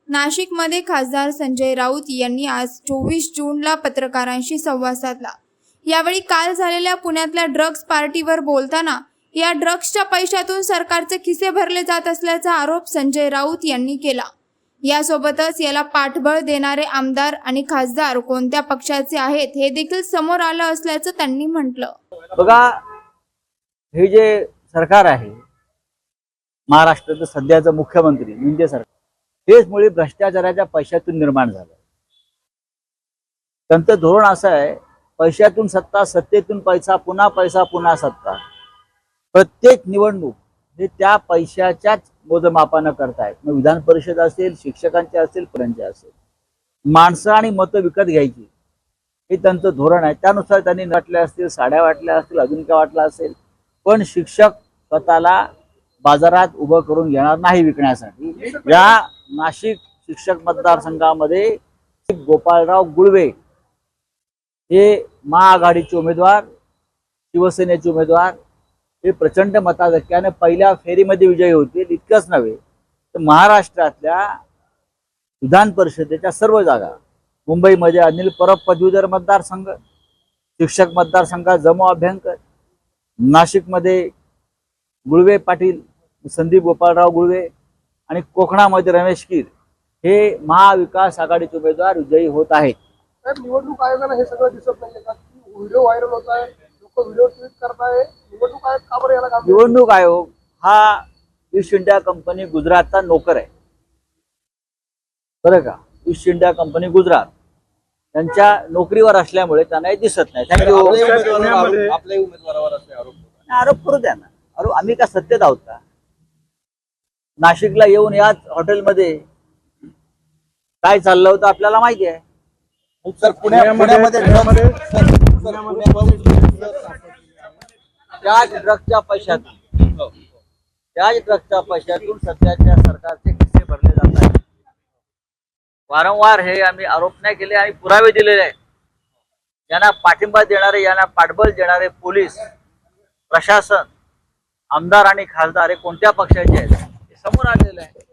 नाशिकमध्ये खासदार संजय राऊत यांनी आज 24 जूनला पत्रकारांशी संवाद साधला। यावेळी काल झालेल्या पुण्यातल्या ड्रग्ज पार्टीवर बोलताना या ड्रग्जच्या पैशातून सरकारचे खिसे भरले जात असल्याचा आरोप संजय राऊत यांनी केला। यासोबतच याला पाठबळ देणारे आमदार आणि खासदार कोणत्या पक्षाचे आहेत हे देखील समोर आलं असल्याचं त्यांनी म्हटलं। बघा, हे जे सरकार आहे महाराष्ट्राचं सध्याचं मुख्यमंत्री म्हणजे सरकार हेच मुळे भ्रष्टाचाराच्या पैशातून निर्माण झालं। त्यांचं धोरण असं आहे, पैशातून सत्ता, सत्तेतून पैसा, पुन्हा सत्ता। प्रत्येक निवडणूक हे त्या पैशाच्याच मोजमापानं करतायत। मग विधान परिषद असेल, शिक्षकांचे असेल, पर्यंत असेल, माणसं आणि मतं विकत घ्यायची हे त्यांचं धोरण आहे। त्यानुसार त्यांनी वाटल्या असतील, साड्या वाटल्या असतील, अजून काय वाटलं असेल, पण शिक्षक स्वतःला बाजारात उभं करून घेणार नाही विकण्यासाठी। या नाशिक शिक्षक मतदारसंघामध्ये गोपाळराव गुळवे हे महाआघाडीचे उमेदवार, शिवसेनेचे उमेदवार हे प्रचंड मताधिक्याने पहिल्या फेरीमध्ये विजयी होतील। इतकंच नव्हे तर महाराष्ट्रातल्या विधान परिषदेच्या सर्व जागा, मुंबईमध्ये अनिल परब पदवीधर मतदारसंघ, शिक्षक मतदारसंघात जमो अभ्यंकर, नाशिकमध्ये गुळवे पाटील, संदीप गोपाळराव गुळवे आणि कोकणामध्ये रमेश कीर हे महाविकास आघाडीचे उमेदवार विजयी होत आहेत। निवडणूक आयोगाला हे सगळं दिसत नाही का? व्हिडिओ व्हायरल होत आहे, लोक व्हिडिओ ट्विट करताय, निवडणूक आयोग का बरं याला काम? निवडणूक आयोग हा ईस्ट इंडिया कंपनी गुजरातचा नोकर आहे, बरं का? ईस्ट इंडिया कंपनी गुजरात त्यांच्या नोकरीवर असल्यामुळे त्यांना हे दिसत नाही। थँक्यू। आपल्या उमेदवारावर असे आरोप करू द्या ना। आम्ही का सत्तेत आहोत का? नाशिकला येऊन याच हॉटेलमध्ये काय चाललं होतं आपल्याला माहिती आहे। सर, पुण्यामध्ये त्याच ड्रग्जच्या पैशातून सध्याच्या सरकारचे खिसे भरले जात आहेत। वारंवार हे आम्ही आरोप नाही केले आणि पुरावे दिलेले आहेत। यांना पाठिंबा देणारे, यांना पाठबळ देणारे पोलीस प्रशासन, आमदार आणि खासदार हे कोणत्या पक्षाचे आहेत हे समोर आलेलं आहे।